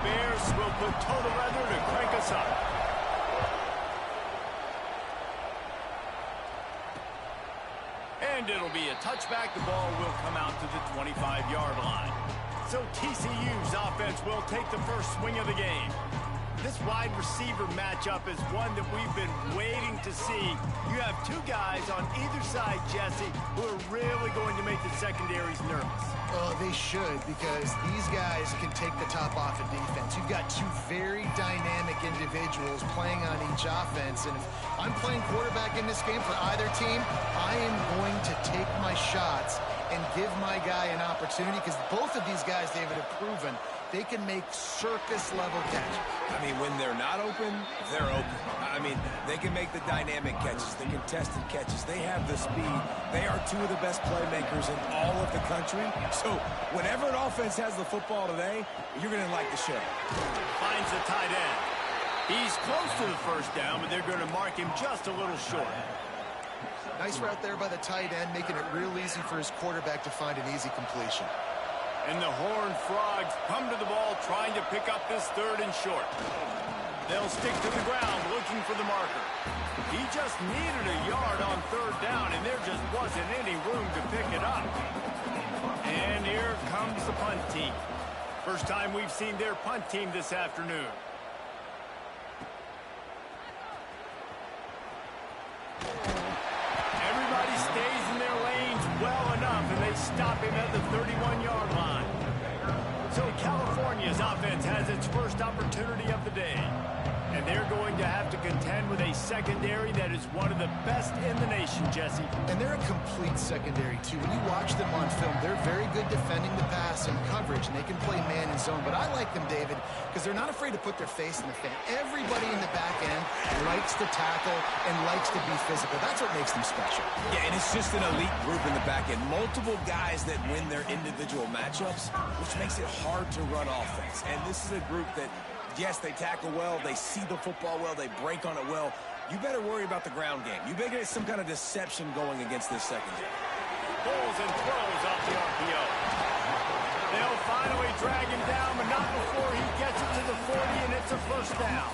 Bears will put total leather to crank us up. And it'll be a touchback. The ball will come out to the 25-yard line. So TCU's offense will take the first swing of the game. This wide receiver matchup is one that we've been waiting to see. You have two guys on either side, Jesse, who are really going to make the secondaries nervous. Oh, they should, because these guys can take the top off of defense. You've got two very dynamic individuals playing on each offense, and if I'm playing quarterback in this game for either team, I am going to take my shots and give my guy an opportunity, because both of these guys, David, have proven they can make circus-level catches. I mean, when they're not open, they're open. I mean, they can make the dynamic catches, the contested catches. They have the speed. They are two of the best playmakers in all of the country. So whenever an offense has the football today, you're going to like the show. Finds the tight end. He's close to the first down, but they're going to mark him just a little short. Nice route there by the tight end, making it real easy for his quarterback to find an easy completion. And the Horned Frogs come to the ball trying to pick up this third and short. They'll stick to the ground looking for the marker. He just needed a yard on third down, and there just wasn't any room to pick it up. And here comes the punt team. First time we've seen their punt team this afternoon. Everybody stays in their lanes well enough, and they stop him at the 31-yard line. So California's offense has its first opportunity of the day. And they're going to have to contend with a secondary that is one of the best in the nation, Jesse. And they're a complete secondary, too. When you watch them on film, they're very good defending the pass and coverage, and they can play man and zone. But I like them, David, because they're not afraid to put their face in the fan. Everybody in the back end likes to tackle and likes to be physical. That's what makes them special. Yeah, and it's just an elite group in the back end. Multiple guys that win their individual matchups, which makes it hard to run offense. And this is a group that, yes, they tackle well, they see the football well, they break on it well. You better worry about the ground game. You better get some kind of deception going against this secondary. Pulls and throws off the RPO. They'll finally drag him down, but not before he gets it to the 40, and it's a first down.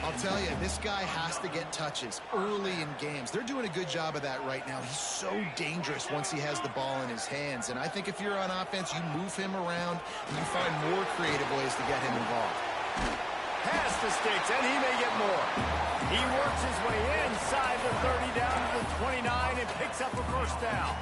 I'll tell you, this guy has to get touches early in games. They're doing a good job of that right now. He's so dangerous once he has the ball in his hands. And I think if you're on offense, you move him around and you find more creative ways to get him involved. Pass the sticks, and he may get more. He works his way inside the 30 down to the 29 and picks up a first down.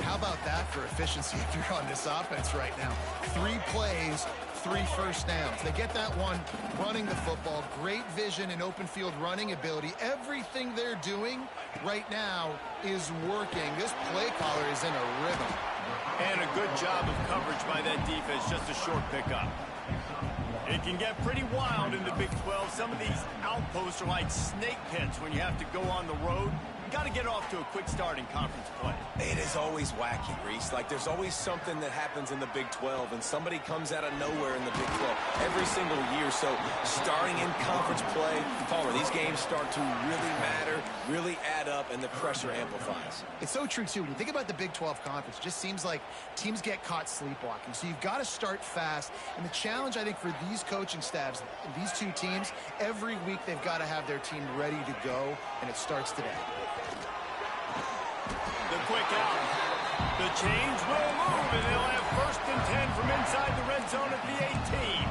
How about that for efficiency if you're on this offense right now? 3 plays, 3 first downs. They get that one running the football. Great vision and open field running ability. Everything they're doing right now is working. This play caller is in a rhythm. And a good job of coverage by that defense, just a short pickup. It can get pretty wild in the Big 12. Some of these outposts are like snake pits when you have to go on the road. You got to get off to a quick start in conference play. It is always wacky, Reese. Like, there's always something that happens in the Big 12, and somebody comes out of nowhere in the Big 12 every single year. So starting in conference play, Palmer, these games start to really matter, really add up, and the pressure amplifies. It's so true, too. When you think about the Big 12 conference, it just seems like teams get caught sleepwalking. So you've got to start fast. And the challenge, I think, for these coaching staffs, these two teams, every week they've got to have their team ready to go, and it starts today. The quick out. The change will move, and they'll have first and 10 from inside the red zone at the 18.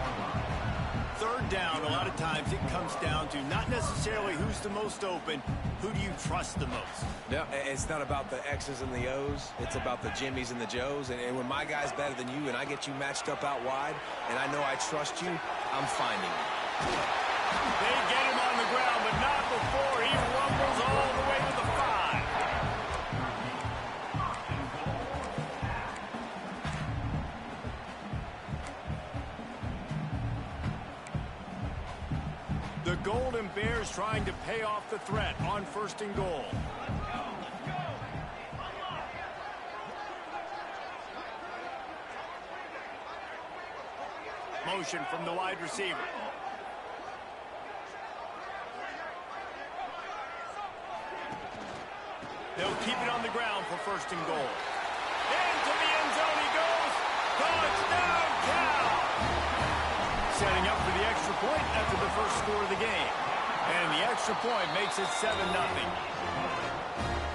Third down, a lot of times it comes down to not necessarily who's the most open, who do you trust the most? No, it's not about the X's and the O's. It's about the Jimmys and the Joes. And when my guy's better than you and I get you matched up out wide, and I know I trust you, I'm finding you. They get him on the ground, but not before he rumbles all the way to the 5. The Golden Bears trying to pay off the threat on first and goal. Motion from the wide receiver. They'll keep it on the ground for first and goal. Into the end zone he goes. Touchdown, Cal! setting up for the extra point after the first score of the game. And the extra point makes it 7-0.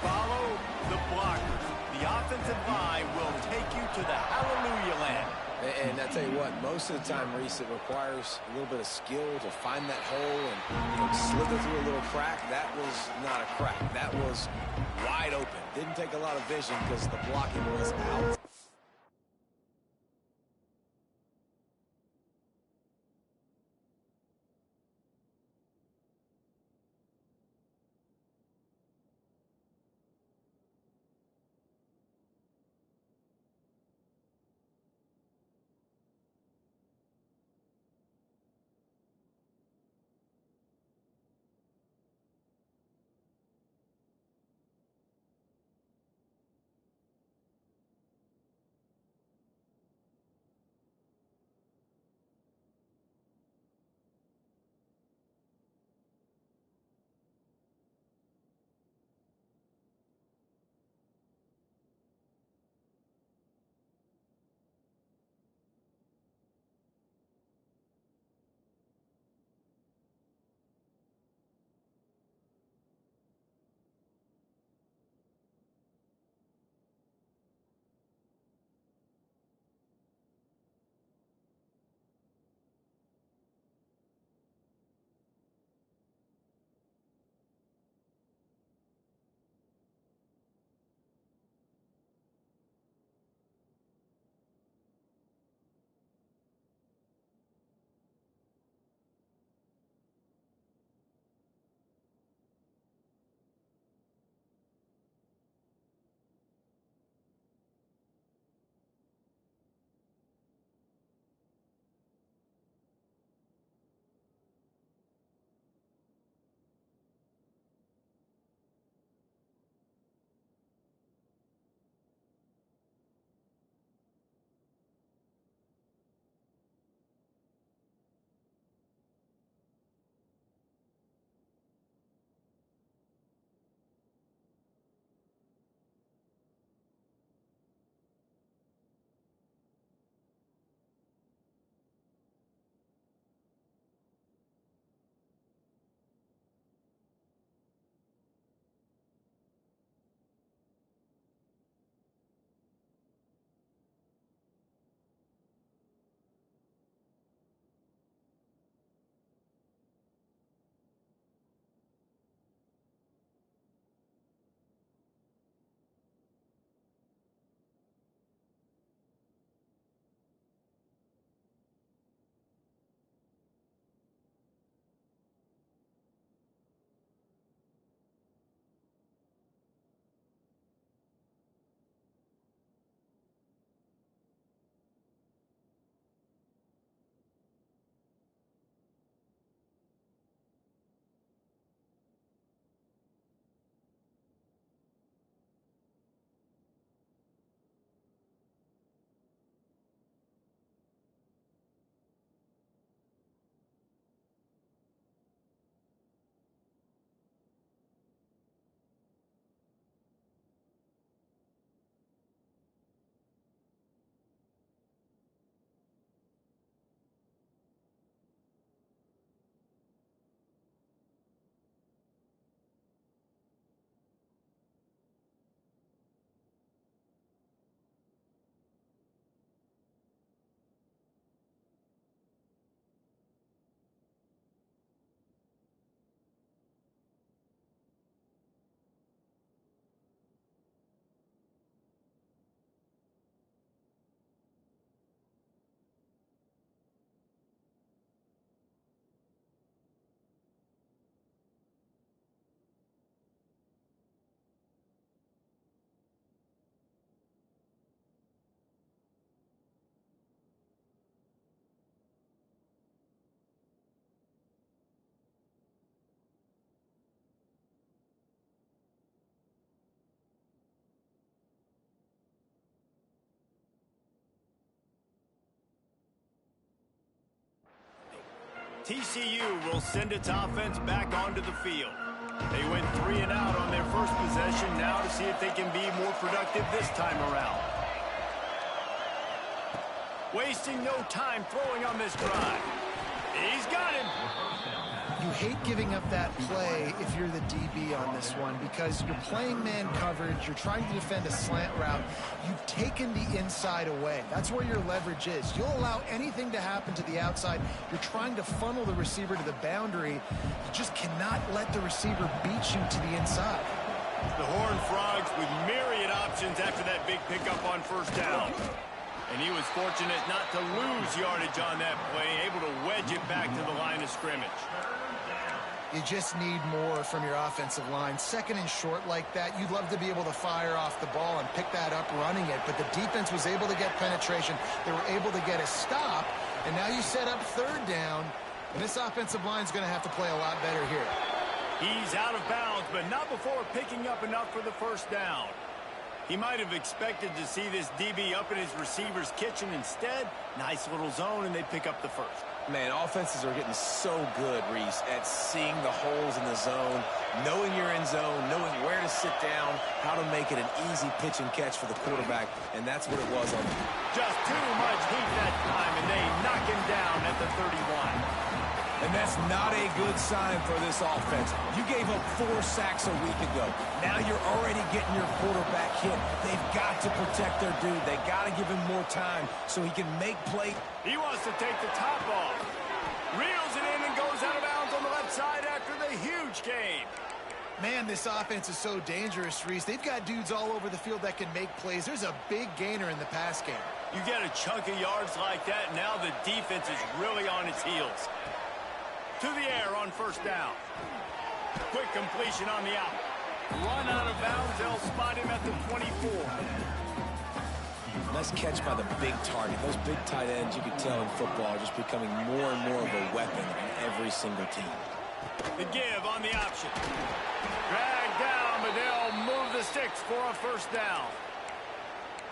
Follow the blocker. The offensive line will take you to the hallelujah land. And I tell you what, most of the time, Reese, it requires a little bit of skill to find that hole and slither through a little crack. That was not a crack. That was wide open. Didn't take a lot of vision because the blocking was out. TCU will send its offense back onto the field. They went 3 and out on their first possession, now to see if they can be more productive this time around. Wasting no time throwing on this drive. He's got him. You hate giving up that play if you're the DB on this one because you're playing man coverage. You're trying to defend a slant route. You've taken the inside away. That's where your leverage is. You'll allow anything to happen to the outside. You're trying to funnel the receiver to the boundary. You just cannot let the receiver beat you to the inside. The Horned Frogs with myriad options after that big pickup on first down. And he was fortunate not to lose yardage on that play, able to wedge it back to the line of scrimmage. You just need more from your offensive line. Second and short like that, you'd love to be able to fire off the ball and pick that up running it, but the defense was able to get penetration. They were able to get a stop, and now you set up third down, and this offensive line is going to have to play a lot better here. He's out of bounds, but not before picking up enough for the first down. He might have expected to see this DB up in his receiver's kitchen. Instead, nice little zone, and they pick up the first. Man, offenses are getting so good, Reese, at seeing the holes in the zone, knowing you're in zone, knowing where to sit down, how to make it an easy pitch and catch for the quarterback, and that's what it was on. Just too much heat that time, and they knock him down at the 31. And that's not a good sign for this offense. You gave up 4 sacks a week ago. Now you're already getting your quarterback hit. They've got to protect their dude. They got to give him more time so he can make plays. He wants to take the top off. Reels it in and goes out of bounds on the left side after the huge gain. Man, this offense is so dangerous, Reese. They've got dudes all over the field that can make plays. There's a big gainer in the pass game. You get a chunk of yards like that, now the defense is really on its heels. To the air on first down. Quick completion on the out. Run out of bounds. They'll spot him at the 24. Nice catch by the big target. Those big tight ends, you can tell in football, are just becoming more and more of a weapon on every single team. The give on the option. Drag down, but they'll move the sticks for a first down.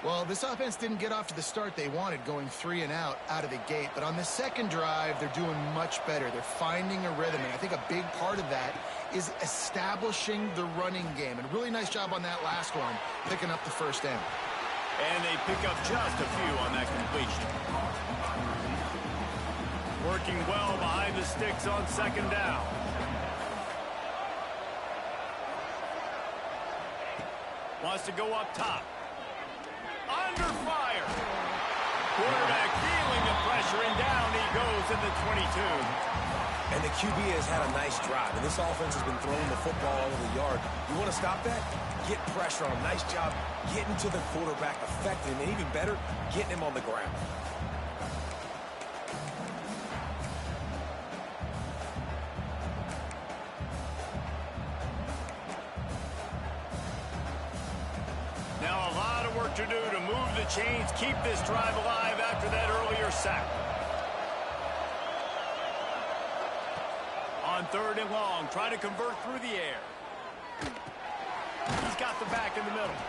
Well, this offense didn't get off to the start they wanted, going 3 and out of the gate. But on the second drive, they're doing much better. They're finding a rhythm, and I think a big part of that is establishing the running game. And a really nice job on that last one, picking up the first down. And they pick up just a few on that completion. Working well behind the sticks on second down. Wants to go up top. Under fire. Quarterback feeling the pressure, and down he goes at the 22. And the QB has had a nice drive, and this offense has been throwing the football all over the yard. You want to stop that? Get pressure on him. Nice job getting to the quarterback, affecting him, and even better, getting him on the ground. Now a lot of work to do to move the chains, keep this drive alive after that earlier sack. On third and long, trying to convert through the air. He's got the back in the middle.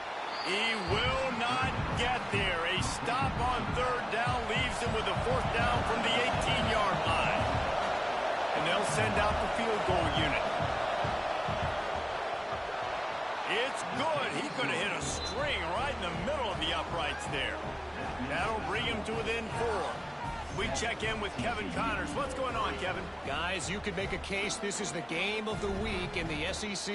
He will not get there. A stop on third down leaves him with a fourth down from the 18-yard line. And they'll send out the field goal unit. It's good. He could have hit a string right in the middle of the uprights there. That'll bring him to within 4. We check in with Kevin Connors. What's going on, Kevin? Guys, you could make a case this is the game of the week in the SEC.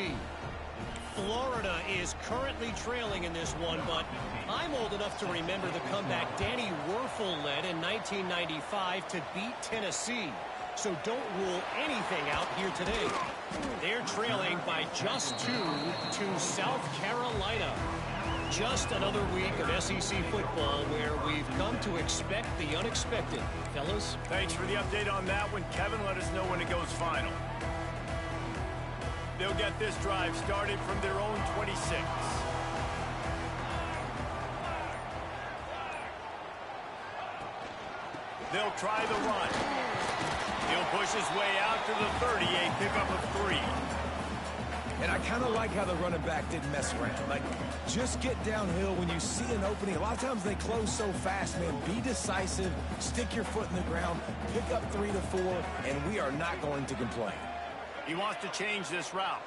Florida is currently trailing in this one, but I'm old enough to remember the comeback Danny Werfel led in 1995 to beat Tennessee. So don't rule anything out here today. They're trailing by just 2 to South Carolina. Just another week of SEC football where we've come to expect the unexpected. Fellas? Thanks for the update on that one, Kevin. Let us know when it goes final. They'll get this drive started from their own 26. They'll try the run. He'll push his way out to the 30, a pickup of 3. And I kind of like how the running back didn't mess around. Like, just get downhill when you see an opening. A lot of times they close so fast, man. Be decisive, stick your foot in the ground, pick up 3 to 4, and we are not going to complain. He wants to change this route.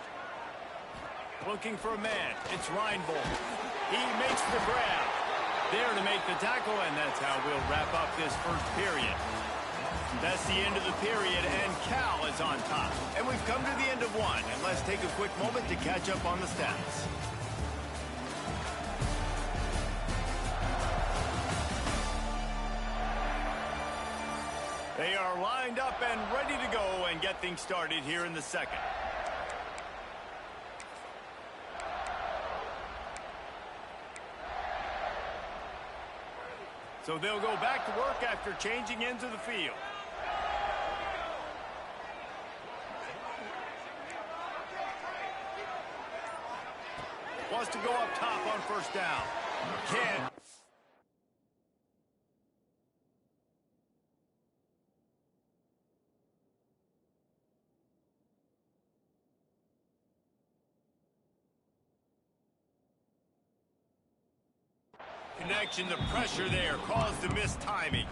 Looking for a man. It's Reinbold. He makes the grab. There to make the tackle, and that's how we'll wrap up this first period. That's the end of the period, and Cal is on top. And we've come to the end of one, and let's take a quick moment to catch up on the stats. They are lined up and ready to go and get things started here in the second. So they'll go back to work after changing into the field. Wants to go up top on first down. Can't. Connection, the pressure there caused the missed timing.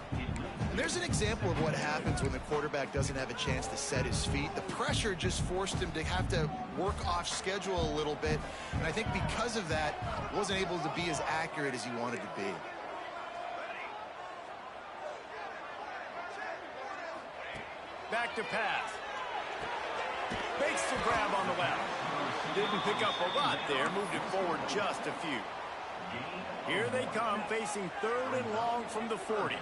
And there's an example of what happens when the quarterback doesn't have a chance to set his feet. The pressure just forced him to have to work off schedule a little bit. And I think because of that, wasn't able to be as accurate as he wanted to be. Back to pass. Makes the grab on the left. Didn't pick up a lot there, moved it forward just a few. Here they come, facing 3rd and long from the 40.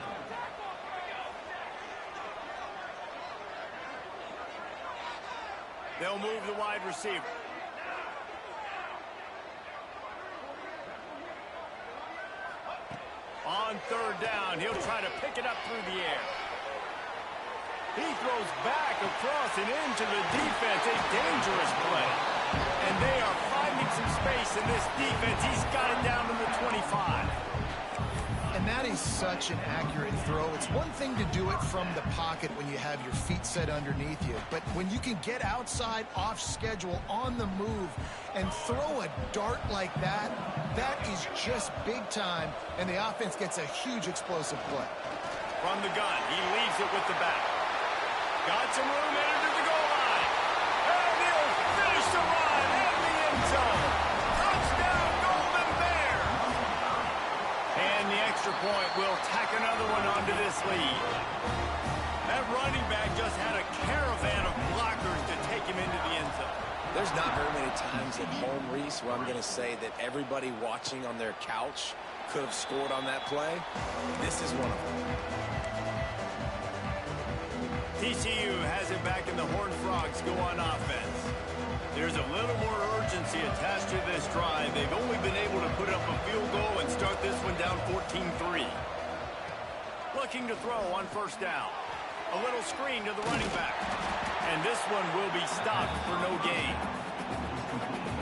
They'll move the wide receiver. On 3rd down, he'll try to pick it up through the air. He throws back across and into the defense. A dangerous play. And they are finding some space in this defense. He's got it down to the 25. And that is such an accurate throw. It's one thing to do it from the pocket when you have your feet set underneath you. But when you can get outside, off schedule, on the move, and throw a dart like that, that is just big time. And the offense gets a huge explosive play. From the gun, he leaves it with the back. Got some room, entered to the goal line. And he'll finish the run in the end zone. Touchdown, Golden Bear. And the extra point will tack another one onto this lead. That running back just had a caravan of blockers to take him into the end zone. There's not very many times at home, Reese, where I'm going to say that everybody watching on their couch could have scored on that play. This is one of them. TCU has it back and the Horned Frogs go on offense. There's a little more urgency attached to this drive. They've only been able to put up a field goal and start this one down 14-3. Looking to throw on first down. A little screen to the running back. And this one will be stopped for no gain.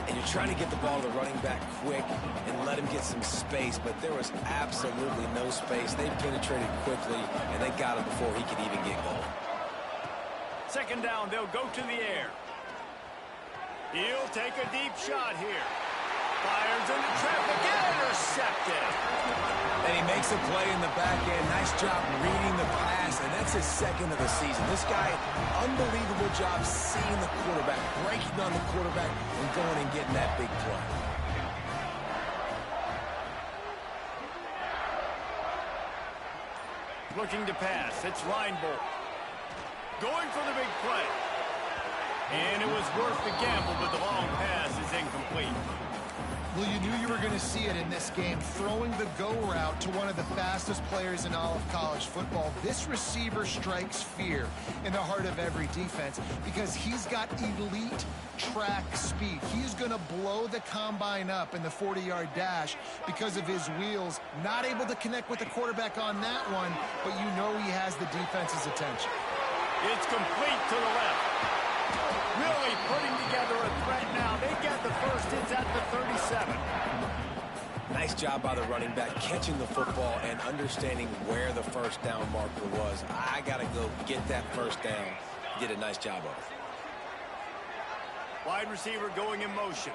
And you're trying to get the ball to the running back quick and let him get some space, but there was absolutely no space. They penetrated quickly, and they got him before he could even get going. 2nd down, they'll go to the air. He'll take a deep shot here. Fires into traffic, intercepted. And he makes a play in the back end. Nice job reading the pass, and that's his 2nd of the season. This guy, unbelievable job seeing the quarterback, breaking on the quarterback, and going and getting that big play. Looking to pass, it's Reinbold. Going for the big play. And it was worth the gamble, but the long pass is incomplete. Well, you knew you were going to see it in this game, throwing the go route to one of the fastest players in all of college football. This receiver strikes fear in the heart of every defense because he's got elite track speed. He's going to blow the combine up in the 40-yard dash because of his wheels. Not able to connect with the quarterback on that one, but you know he has the defense's attention. It's complete to the left. Really putting together a threat now. They get the first. It's at the 37. Nice job by the running back, catching the football and understanding where the first down marker was. I got to go get that first down. Did a nice job of it. Wide receiver going in motion.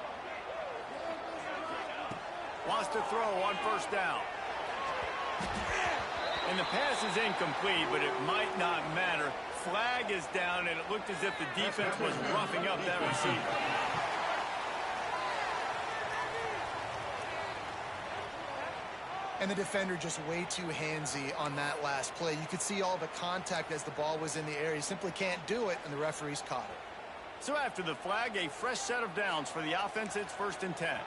Wants to throw on first down. And the pass is incomplete, but it might not matter. Flag is down, and it looked as if the defense was roughing up that receiver. And the defender just way too handsy on that last play. You could see all the contact as the ball was in the air. He simply can't do it, and the referees caught it. So after the flag, a fresh set of downs for the offense. It's 1st and 10.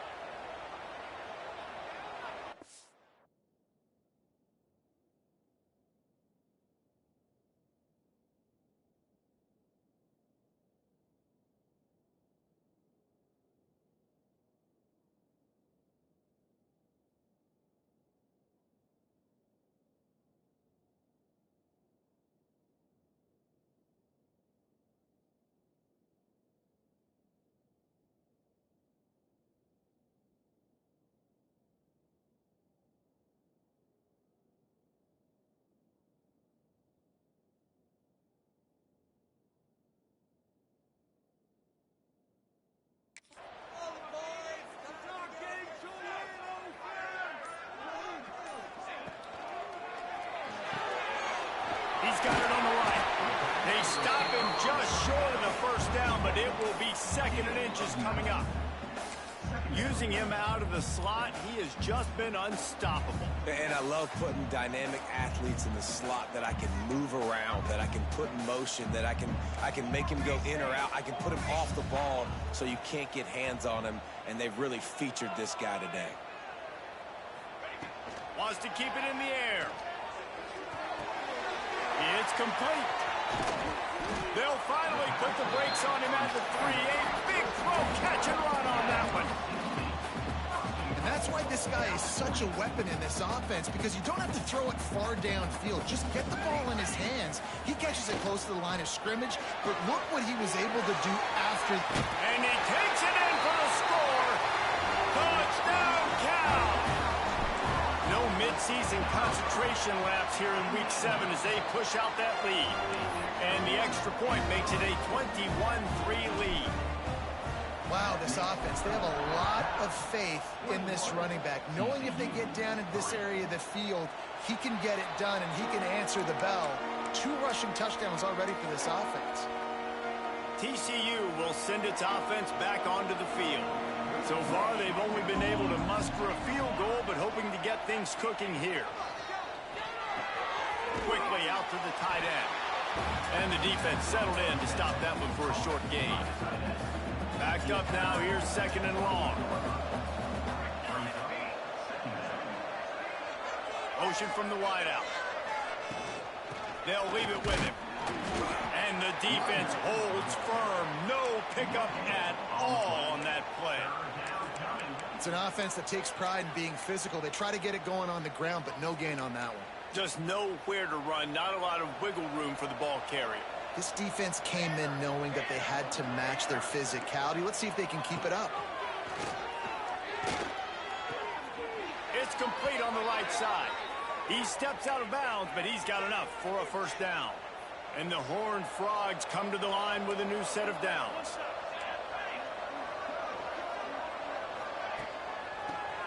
He's got it on the line. They stop him just short of the first down, but it will be 2nd and inches coming up. Using him out of the slot, he has just been unstoppable. And I love putting dynamic athletes in the slot that I can move around, that I can put in motion, that I can make him go in or out. I can put him off the ball so you can't get hands on him, and they've really featured this guy today. Wants to keep it in the air. It's complete. They'll finally put the brakes on him at the 3. A big throw, catch and run on that one. And that's why this guy is such a weapon in this offense, because you don't have to throw it far downfield. Just get the ball in his hands. He catches it close to the line of scrimmage, but look what he was able to do after. And he takes it in for the score. Touchdown, Cal. No mid-season concentration laps here in Week 7 as they push out that lead. And the extra point makes it a 21-3 lead. Wow, this offense, they have a lot of faith in this running back. Knowing if they get down in this area of the field, he can get it done and he can answer the bell. 2 rushing touchdowns already for this offense. TCU will send its offense back onto the field. So far, they've only been able to muster a field goal, but hoping to get things cooking here. Quickly out to the tight end. And the defense settled in to stop that one for a short gain. Backed up now, here's 2nd and long. Motion from the wideout. They'll leave it with him. And the defense holds firm. No pickup at all on that play. It's an offense that takes pride in being physical. They try to get it going on the ground, but no gain on that one. Just nowhere to run. Not a lot of wiggle room for the ball carrier. This defense came in knowing that they had to match their physicality. Let's see if they can keep it up. It's complete on the right side. He steps out of bounds, but he's got enough for a first down. And the Horned Frogs come to the line with a new set of downs.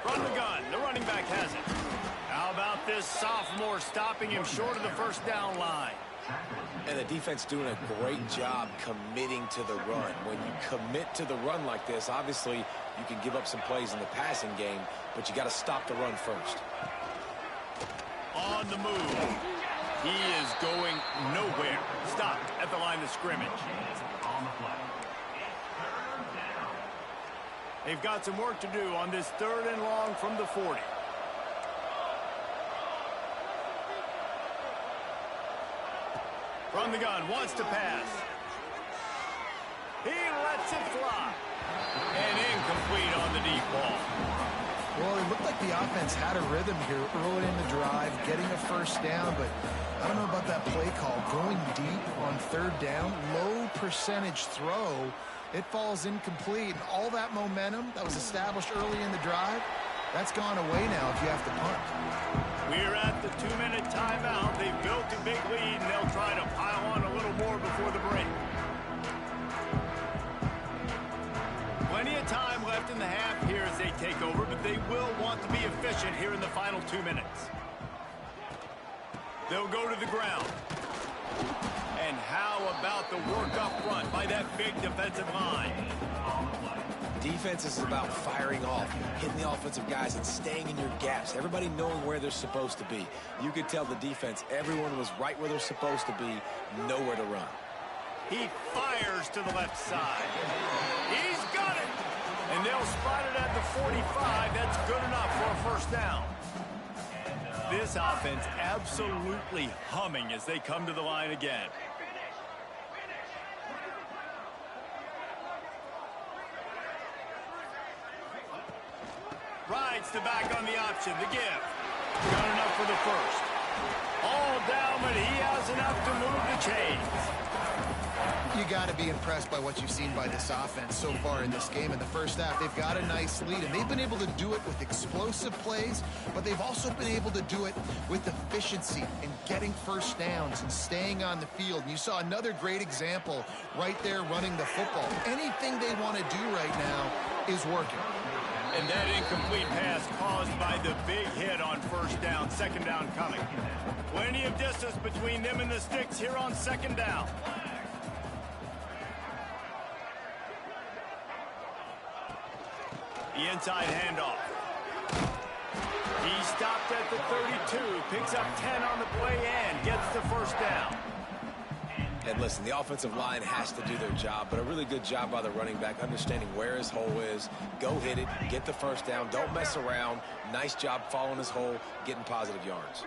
Run the gun. The running back has it. How about this sophomore stopping him short of the first down line? And the defense doing a great job committing to the run. When you commit to the run like this, obviously you can give up some plays in the passing game, but you got to stop the run first. On the move. He is going nowhere. Stopped at the line of scrimmage. They've got some work to do on this 3rd and long from the 40. From the gun, wants to pass. He lets it fly. And incomplete on the deep ball. Well, it looked like the offense had a rhythm here early in the drive, getting a first down, but I don't know about that play call. Going deep on 3rd down, low percentage throw. It falls incomplete. And all that momentum that was established early in the drive, that's gone away now if you have to punt. We're at the 2-minute timeout. They've built a big lead, and they'll try to pile on a little more before the break. Plenty of time left in the half here as they take over, but they will want to be efficient here in the final 2 minutes. They'll go to the ground. And how about the work up front by that big defensive line? Defense is about firing off, hitting the offensive guys, and staying in your gaps. Everybody knowing where they're supposed to be. You could tell the defense, everyone was right where they're supposed to be, nowhere to run. He fires to the left side. He's got it! And they'll spot it at the 45. That's good enough for a first down. This offense absolutely humming as they come to the line again. Rides the back on the option, the give. Got enough for the first. All down, but he has enough to move the chains. You got to be impressed by what you've seen by this offense so far in this game. In the first half, they've got a nice lead, and they've been able to do it with explosive plays, but they've also been able to do it with efficiency and getting first downs and staying on the field. And you saw another great example right there running the football. Anything they want to do right now is working. And that incomplete pass caused by the big hit on first down, second down coming. Plenty of distance between them and the sticks here on second down. The inside handoff. He stopped at the 32, picks up 10 on the play and gets the first down. And listen, the offensive line has to do their job, but a really good job by the running back, understanding where his hole is. Go hit it, get the first down, don't mess around. Nice job following his hole, getting positive yards.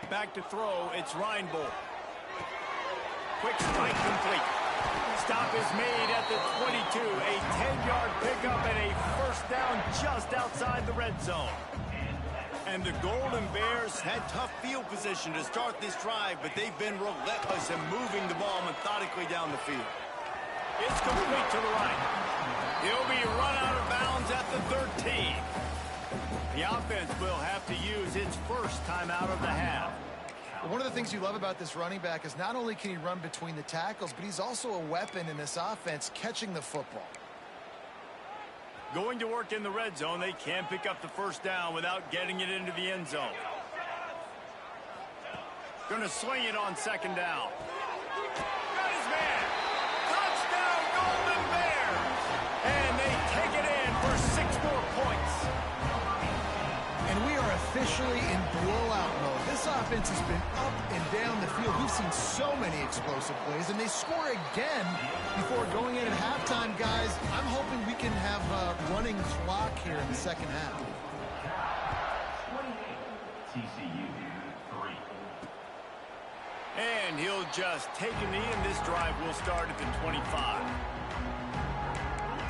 Back to throw, it's Reinbold. Quick strike complete. Stop is made at the 22. A 10-yard pickup and a first down just outside the red zone. And the Golden Bears had tough field position to start this drive, but they've been relentless in moving the ball methodically down the field. It's complete to the right. He'll be run out of bounds at the 13. The offense will have to use its first timeout of the half. One of the things you love about this running back is not only can he run between the tackles, but he's also a weapon in this offense catching the football. Going to work in the red zone, they can't pick up the first down without getting it into the end zone. Going to swing it on second down. Got his man. Touchdown, Golden Bears! And they take it in for 6 more points. And we are officially in blowout mode. This offense has been up and down the field. We've seen so many explosive plays, and they score again before going in at halftime, guys. I'm hoping we can have a running clock here in the second half. TCU 3. And he'll just take a knee, and this drive will start at the 25.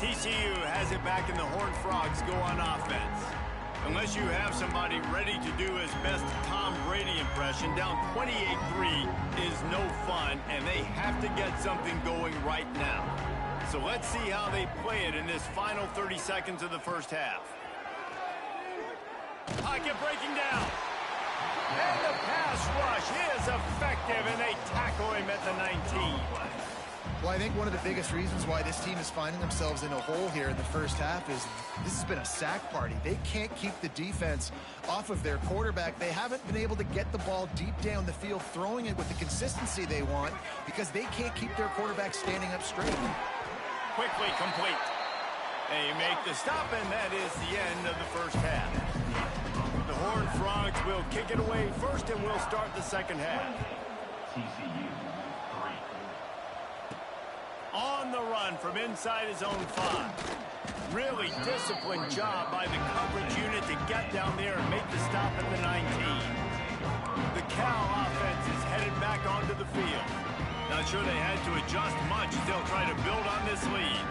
TCU has it back, and the Horned Frogs go on offense. Unless you have somebody ready to do his best Tom Brady impression, down 28-3 is no fun, and they have to get something going right now. So let's see how they play it in this final 30 seconds of the first half. Pocket breaking down. And the pass rush is effective, and they tackle him at the 19. Well, I think one of the biggest reasons why this team is finding themselves in a hole here in the first half is this has been a sack party. They can't keep the defense off of their quarterback. They haven't been able to get the ball deep down the field, throwing it with the consistency they want because they can't keep their quarterback standing up straight. Quickly complete. They make the stop, and that is the end of the first half. The Horned Frogs will kick it away first, and we'll start the second half. TCU 3. On the run from inside his own 5. Really disciplined job by the coverage unit to get down there and make the stop at the 19. The Cal offense is headed back onto the field. Not sure they had to adjust much as they'll try to build on this lead.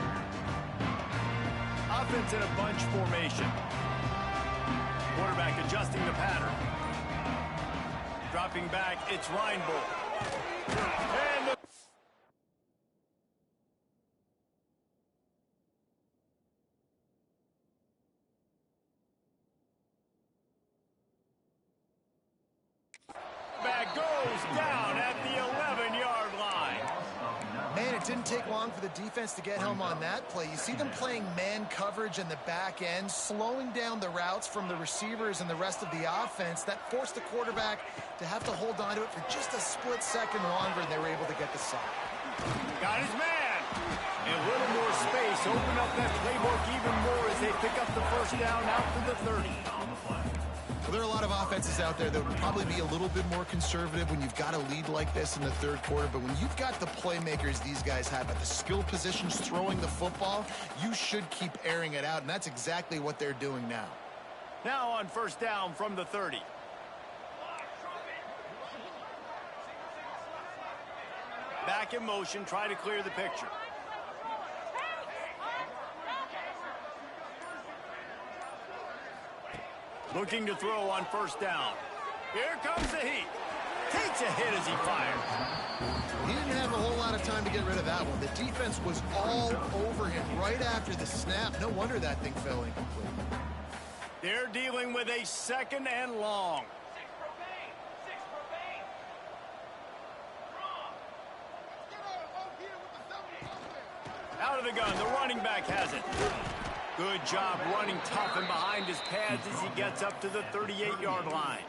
Offense in a bunch formation. Quarterback adjusting the pattern. Dropping back, it's Reinbold. And the back goes down at the 11-yard line. Man, it didn't take long for the defense to get home on that play. You see them playing man coverage in the back end, slowing down the routes from the receivers and the rest of the offense. That forced the quarterback to have to hold on to it for just a split second longer, and they were able to get the sack. Got his man. A little more space, open up that playbook even more as they pick up the first down out to the 30. Well, there are a lot of offenses out there that would probably be a little bit more conservative when you've got a lead like this in the third quarter. But when you've got the playmakers these guys have at the skill positions throwing the football, you should keep airing it out. And that's exactly what they're doing now. Now on first down from the 30. Back in motion, try to clear the picture. Looking to throw on first down. Here comes the heat. Takes a hit as he fires. He didn't have a whole lot of time to get rid of that one. The defense was all over him right after the snap. No wonder that thing fell incomplete. They're dealing with a second and long. Out of the gun, the running back has it. Good job running tough and behind his pads as he gets up to the 38-yard line.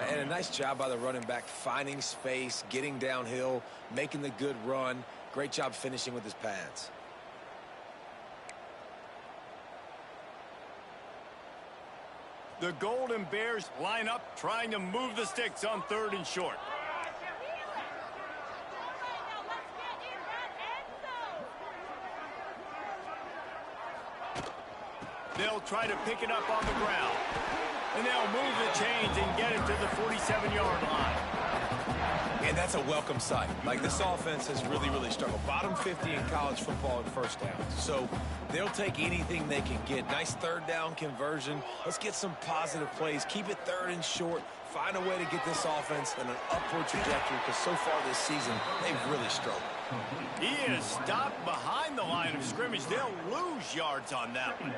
And a nice job by the running back, finding space, getting downhill, making the good run. Great job finishing with his pads. The Golden Bears line up, trying to move the sticks on third and short. They'll try to pick it up on the ground. And they'll move the chains and get it to the 47-yard line. And that's a welcome sight. Like, this offense has really, really struggled. Bottom 50 in college football in first downs. So they'll take anything they can get. Nice third down conversion. Let's get some positive plays. Keep it third and short. Find a way to get this offense in an upward trajectory, because so far this season, they've really struggled. He is stopped behind the line of scrimmage. They'll lose yards on that one.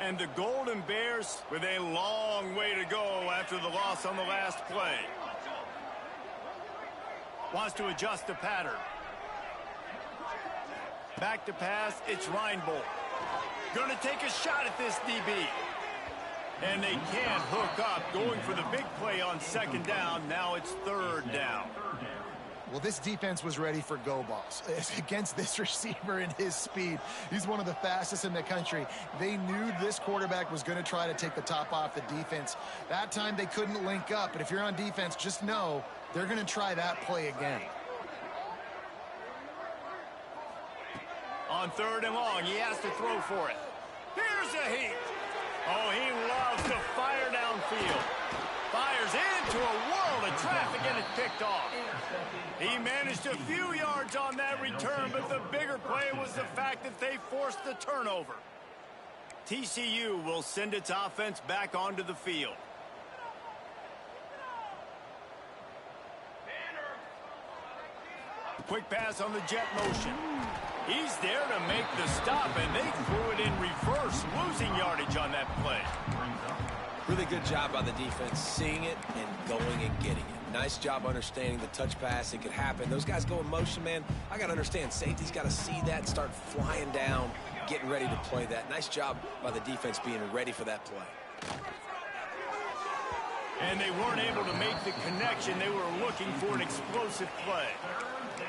And the Golden Bears with a long way to go after the loss on the last play. Wants to adjust the pattern. Back to pass, it's Reinbold. Going to take a shot at this DB. And they can't hook up, going for the big play on second down. Now it's third down. Well, this defense was ready for go balls. Against this receiver and his speed, he's one of the fastest in the country. They knew this quarterback was going to try to take the top off the defense. That time they couldn't link up, but if you're on defense, just know they're going to try that play again. On third and long, he has to throw for it. Here's a heat. Oh, he loves to fire downfield. Fires into a world of traffic, and it's picked off. He managed a few yards on that return, but the bigger play was the fact that they forced the turnover. TCU will send its offense back onto the field. Quick pass on the jet motion. He's there to make the stop, and they threw it in reverse, losing yardage on that play. Really good job by the defense, seeing it and going and getting it. Nice job understanding the touch pass. It could happen. Those guys go in motion, man. I got to understand, safety's got to see that and start flying down, getting ready to play that. Nice job by the defense being ready for that play. And they weren't able to make the connection. They were looking for an explosive play.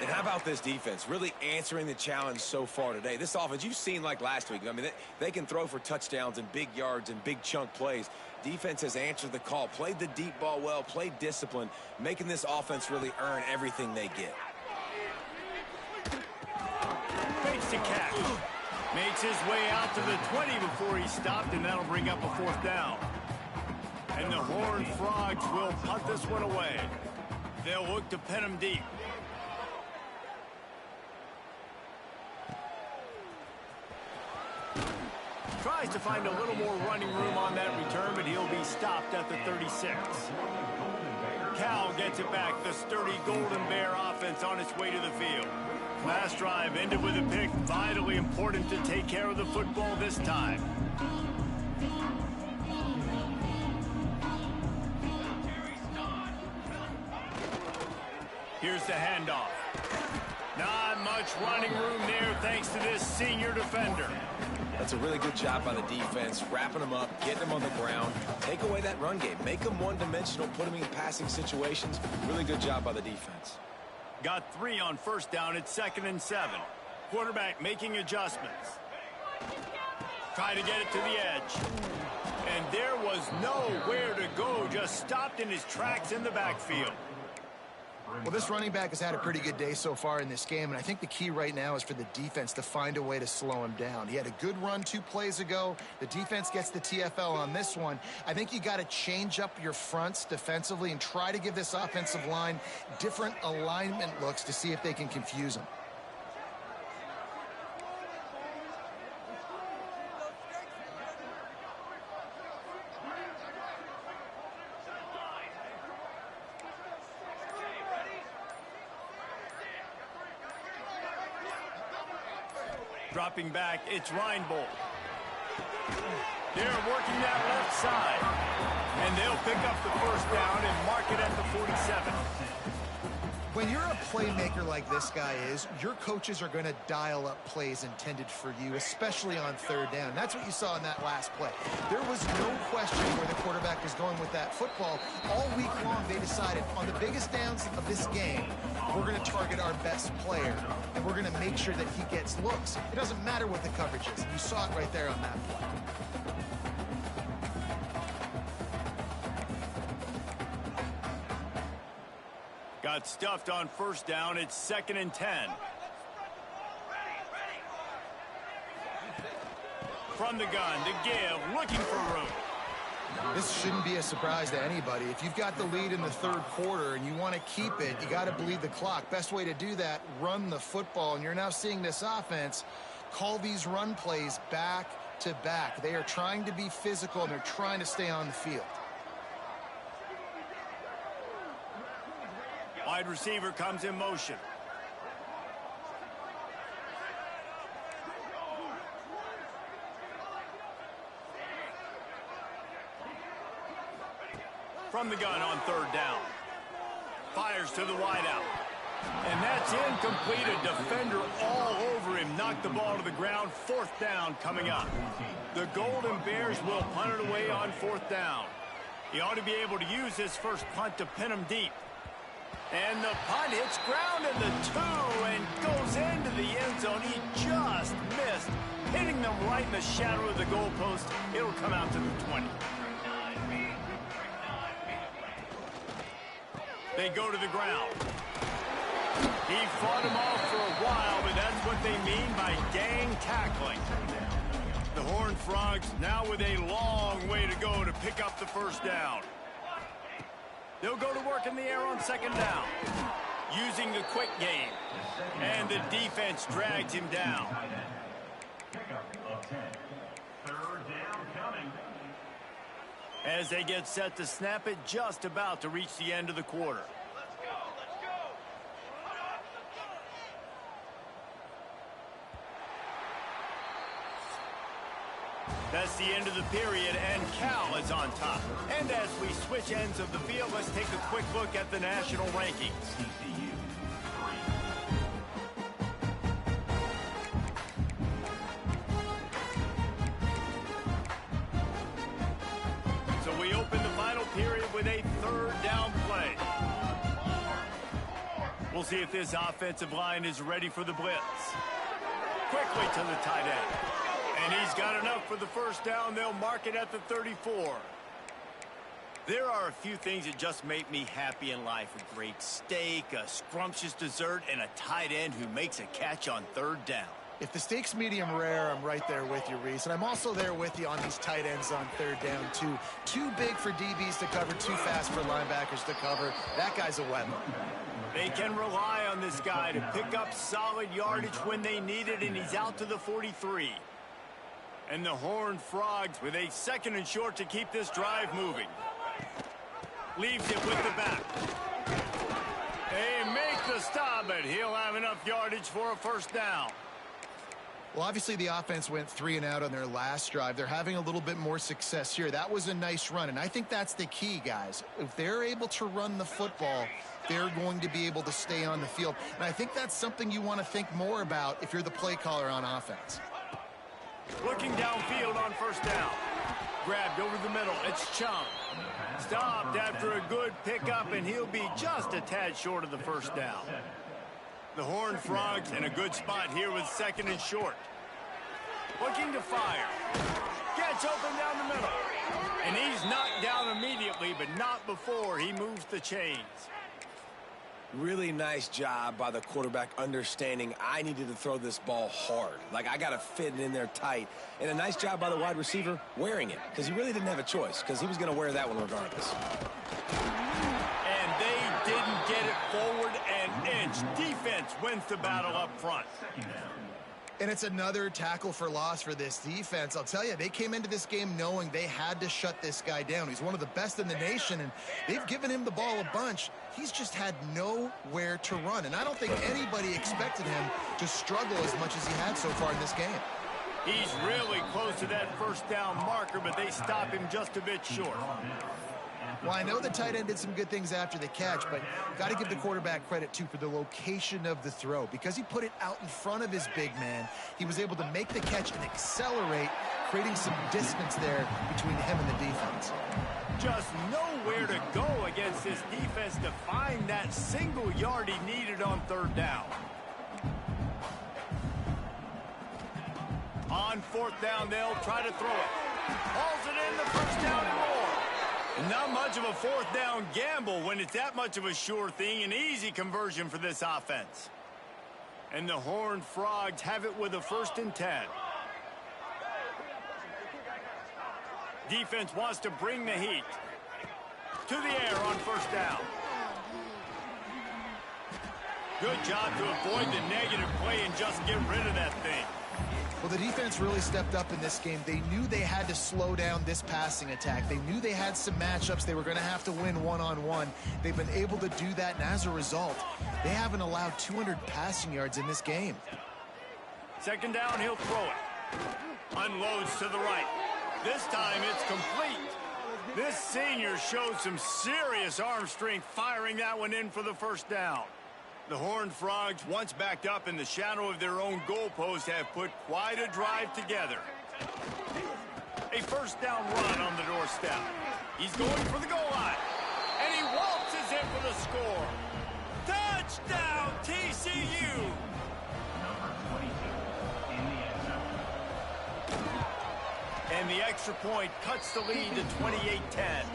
And how about this defense really answering the challenge so far today? This offense, you've seen like last week. I mean, they can throw for touchdowns and big yards and big chunk plays. Defense has answered the call, played the deep ball well, played discipline, making this offense really earn everything they get. Fakes to catch. Makes his way out to the 20 before he stopped, and that'll bring up a fourth down. And the Horned Frogs will punt this one away. They'll look to pin him deep. Tries to find a little more running room on that return, but he'll be stopped at the 36. Cal gets it back. The sturdy Golden Bear offense on its way to the field. Last drive ended with a pick. Vitally important to take care of the football this time. Here's the handoff. Not much running room there thanks to this senior defender. That's a really good job by the defense, wrapping them up, getting them on the ground. Take away that run game. Make them one-dimensional, put them in passing situations. Really good job by the defense. Got 3 on first down at 2nd and 7. Quarterback making adjustments. Try to get it to the edge. And there was nowhere to go. Just stopped in his tracks in the backfield. Well, this running back has had a pretty good day so far in this game, and I think the key right now is for the defense to find a way to slow him down. He had a good run 2 plays ago. The defense gets the TFL on this one. I think you got to change up your fronts defensively and try to give this offensive line different alignment looks to see if they can confuse him. Dropping back, it's Reinbold. They're working that left side. And they'll pick up the first down and mark it at the 47. When you're a playmaker like this guy is, your coaches are going to dial up plays intended for you, especially on 3rd down. That's what you saw in that last play. There was no question where the quarterback was going with that football. All week long, they decided on the biggest downs of this game, we're going to target our best player, and we're going to make sure that he gets looks. It doesn't matter what the coverage is. You saw it right there on that play. Got stuffed on 1st down. It's 2nd and 10. From the gun to give, looking for room. This shouldn't be a surprise to anybody. If you've got the lead in the 3rd quarter and you want to keep it, you got to bleed the clock. Best way to do that, run the football. And you're now seeing this offense call these run plays back to back. They are trying to be physical, and they're trying to stay on the field. Wide receiver comes in motion. From the gun on 3rd down. Fires to the wideout. And that's incomplete. A defender all over him. Knocked the ball to the ground. 4th down coming up. The Golden Bears will punt it away on 4th down. He ought to be able to use his first punt to pin him deep. And the punt hits ground in the 2 and goes into the end zone. He just missed, hitting them right in the shadow of the goalpost. It'll come out to the 20. They go to the ground. He fought him off for a while, but that's what they mean by gang tackling. The Horned Frogs now with a long way to go to pick up the 1st down. They'll go to work in the air on 2nd down, using the quick game. And the defense drags him down. As they get set to snap it, just about to reach the end of the quarter. That's the end of the period, and Cal is on top. And as we switch ends of the field, let's take a quick look at the national rankings. TCU 3. So we open the final period with a 3rd down play. We'll see if this offensive line is ready for the blitz. Quickly to the tight end. And he's got enough for the 1st down. They'll mark it at the 34. There are a few things that just make me happy in life. A great steak, a scrumptious dessert, and a tight end who makes a catch on 3rd down. If the steak's medium rare, I'm right there with you, Reese. And I'm also there with you on these tight ends on 3rd down, too. Too big for DBs to cover, too fast for linebackers to cover. That guy's a weapon. They can rely on this guy to pick up solid yardage when they need it, and he's out to the 43. And the Horned Frogs with a 2nd and short to keep this drive moving. Leaves it with the back. They make the stop, but he'll have enough yardage for a 1st down. Well, obviously the offense went 3 and out on their last drive. They're having a little bit more success here. That was a nice run, and I think that's the key, guys. If they're able to run the football, they're going to be able to stay on the field. And I think that's something you want to think more about if you're the play caller on offense. Looking downfield on 1st down. Grabbed over the middle. It's Chung. Stopped after a good pickup, and he'll be just a tad short of the 1st down. The Horned Frogs in a good spot here with 2nd and short. Looking to fire. Gets open down the middle. And he's knocked down immediately, but not before he moves the chains. Really nice job by the quarterback understanding I needed to throw this ball hard. Like, I got to fit it in there tight. And a nice job by the wide receiver wearing it, because he really didn't have a choice, because he was going to wear that one regardless. And they didn't get it forward an inch. Defense wins the battle up front. And it's another tackle for loss for this defense. I'll tell you, they came into this game knowing they had to shut this guy down. He's one of the best in the nation, and they've given him the ball a bunch. He's just had nowhere to run, and I don't think anybody expected him to struggle as much as he had so far in this game. He's really close to that 1st down marker, but they stop him just a bit short. Well, I know the tight end did some good things after the catch, but got to give the quarterback credit, too, for the location of the throw. Because he put it out in front of his big man, he was able to make the catch and accelerate, creating some distance there between him and the defense. Just nowhere to go against this defense to find that single yard he needed on 3rd down. On 4th down, they'll try to throw it. Hauls it in, the 1st down and more. Not much of a 4th down gamble when it's that much of a sure thing. An easy conversion for this offense. And the Horned Frogs have it with a 1st and 10. Defense wants to bring the heat. To the air on 1st down. Good job to avoid the negative play and just get rid of that thing. Well, the defense really stepped up in this game. They knew they had to slow down this passing attack. They knew they had some matchups they were going to have to win one-on-one. They've been able to do that, and as a result, they haven't allowed 200 passing yards in this game. 2nd down, he'll throw it. Unloads to the right. This time it's complete. This senior showed some serious arm strength firing that one in for the 1st down. The Horned Frogs, once backed up in the shadow of their own goalpost, have put quite a drive together. A 1st down run on the doorstep. He's going for the goal line. And he waltzes in for the score. Touchdown, TCU! And the extra point cuts the lead to 28-10.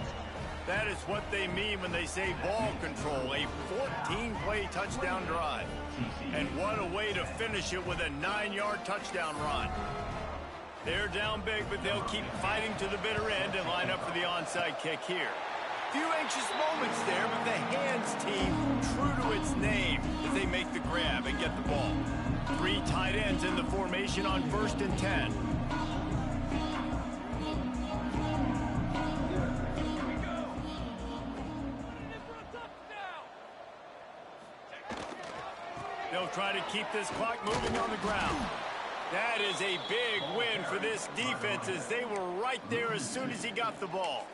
That is what they mean when they say ball control, a 14-play touchdown drive. And what a way to finish it with a 9-yard touchdown run. They're down big, but they'll keep fighting to the bitter end and line up for the onside kick here. Few anxious moments there, but the hands team true to its name as they make the grab and get the ball. 3 tight ends in the formation on 1st and 10. They'll try to keep this clock moving on the ground. That is a big win for this defense as they were right there as soon as he got the ball.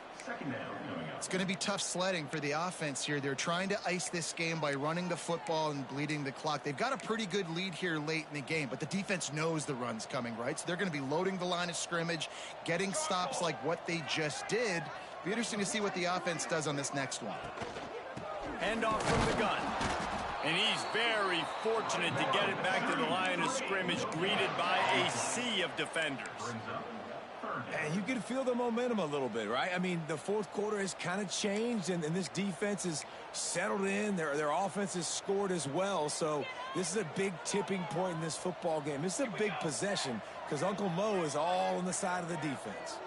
It's going to be tough sledding for the offense here. They're trying to ice this game by running the football and bleeding the clock. They've got a pretty good lead here late in the game, but the defense knows the run's coming, right? So they're going to be loading the line of scrimmage, getting stops like what they just did. Be interesting to see what the offense does on this next one. Handoff from the gun. And he's very fortunate to get it back to the line of scrimmage, greeted by a sea of defenders. And you can feel the momentum a little bit, right? I mean, the 4th quarter has kind of changed, and this defense is settled in. Their offense has scored as well. So this is a big tipping point in this football game. This is a big possession because Uncle Mo is all on the side of the defense.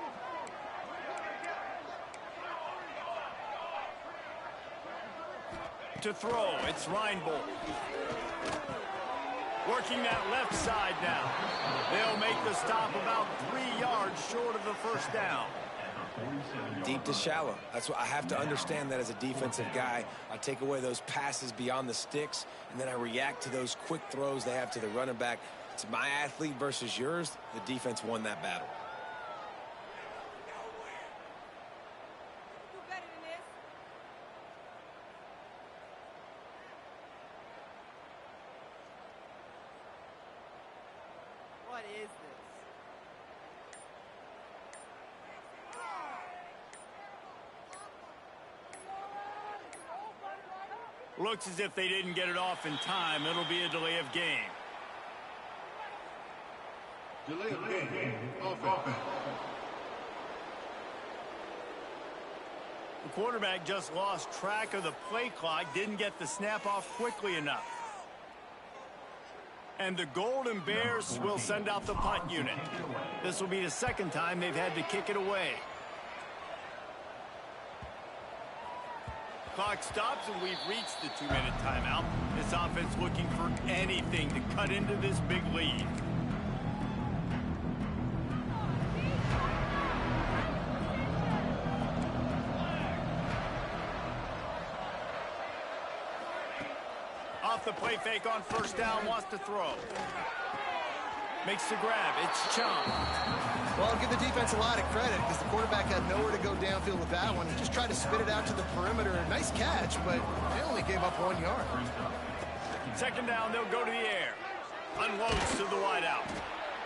To throw, it's Reinbold. Working that left side now. They'll make the stop about 3 yards short of the 1st down. Deep to shallow. That's what I have to understand that as a defensive guy. I take away those passes beyond the sticks, and then I react to those quick throws they have to the running back. It's my athlete versus yours. The defense won that battle. What is this? Looks as if they didn't get it off in time. It'll be a delay of game. Delay of game. Offense. The quarterback just lost track of the play clock, didn't get the snap off quickly enough. And the Golden Bears will send out the punt unit. This will be the second time they've had to kick it away. Clock stops and we've reached the 2-minute timeout. This offense looking for anything to cut into this big lead. Off the play fake on first down, wants to throw. Makes the grab, it's Chum. Well, I'll give the defense a lot of credit because the quarterback had nowhere to go downfield with that one. He just tried to spit it out to the perimeter. Nice catch, but they only gave up 1 yard. Second down, they'll go to the air. Unloads to the wideout.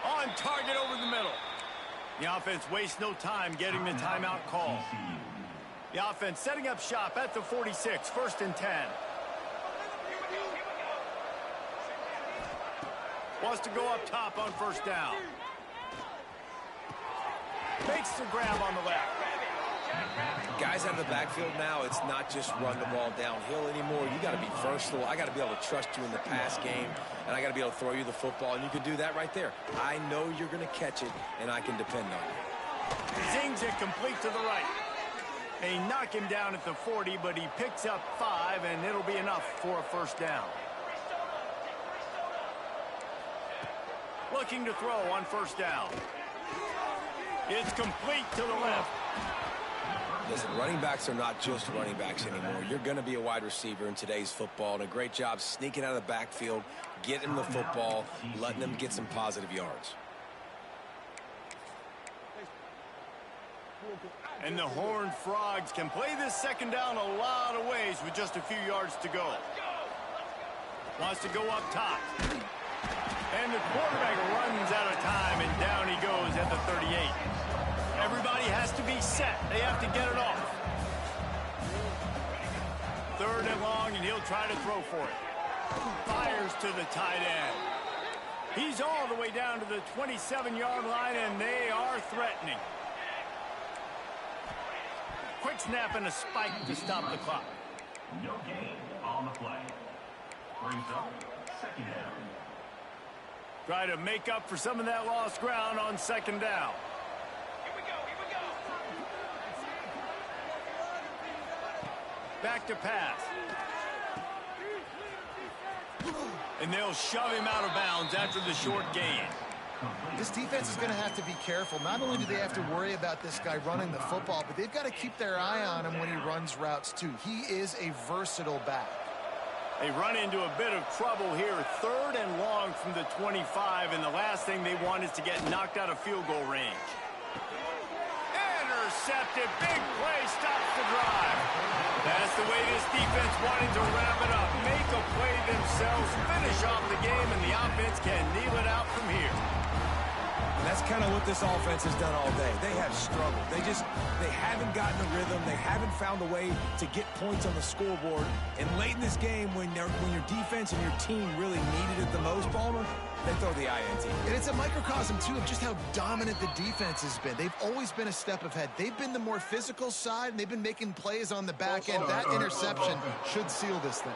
On target over the middle. The offense wastes no time getting the timeout call. The offense setting up shop at the 46, 1st and 10. Wants to go up top on first down. Makes the grab on the left. Guys out of the backfield now, it's not just run the ball downhill anymore. You got to be versatile. I got to be able to trust you in the pass game, and I got to be able to throw you the football, and you can do that right there. I know you're going to catch it, and I can depend on you. Zings it complete to the right. They knock him down at the 40, but he picks up 5, and it'll be enough for a first down. Looking to throw on first down. It's complete to the left. Listen, running backs are not just running backs anymore. You're going to be a wide receiver in today's football, and a great job sneaking out of the backfield, getting them the football, letting them get some positive yards. And the Horned Frogs can play this second down a lot of ways with just a few yards to go. Wants to go up top. And the quarterback runs out of time, and down he goes at the 38. Everybody has to be set. They have to get it off. 3rd and long, and he'll try to throw for it. Fires to the tight end. He's all the way down to the 27-yard line, and they are threatening. Quick snap and a spike to stop the clock. No gain on the play. Brings up second down. Try to make up for some of that lost ground on second down. Here we go. Back to pass. And they'll shove him out of bounds after the short gain. This defense is going to have to be careful. Not only do they have to worry about this guy running the football, but they've got to keep their eye on him when he runs routes too. He is a versatile back. They run into a bit of trouble here. 3rd and long from the 25, and the last thing they want is to get knocked out of field goal range. Intercepted. Big play stops the drive. That's the way this defense wanted to wrap it up. Make a play themselves, finish off the game, and the offense can kneel it out from here. And that's kind of what this offense has done all day. They have struggled. They haven't gotten a rhythm. They haven't found a way to get points on the scoreboard. And late in this game, when your defense and your team really needed it the most, Palmer, they throw the INT. And it's a microcosm, too, of just how dominant the defense has been. They've always been a step ahead. They've been the more physical side, and they've been making plays on the back end. That interception should seal this thing.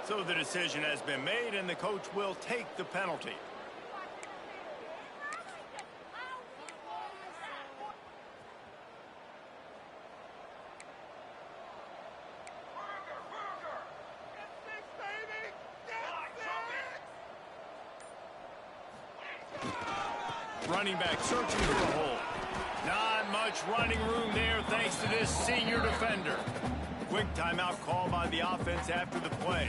So the decision has been made, and the coach will take the penalty. Running back searching for a hole. Not much running room there thanks to this senior defender. Quick timeout call by the offense after the play.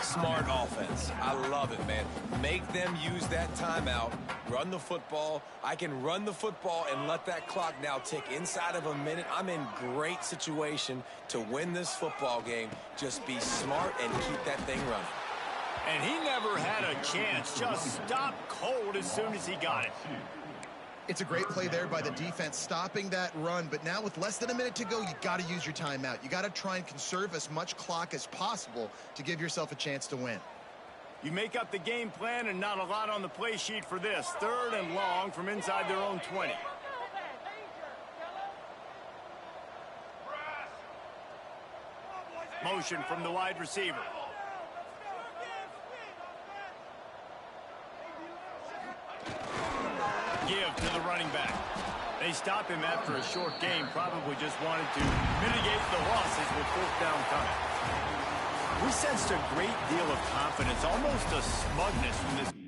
Smart offense. I love it, man. Make them use that timeout. Run the football. I can run the football and let that clock now tick inside of a minute. I'm in great situation to win this football game. Just be smart and keep that thing running. And he never had a chance. Just stopped cold as soon as he got it. It's a great play there by the defense, stopping that run. But now with less than a minute to go, you got to use your timeout. You got to try and conserve as much clock as possible to give yourself a chance to win. You make up the game plan and not a lot on the play sheet for this. 3rd and long from inside their own 20. Motion from the wide receiver. Give to the running back. They stop him after a short game, probably just wanted to mitigate the losses with 4th down coming. We sensed a great deal of confidence, almost a smugness from this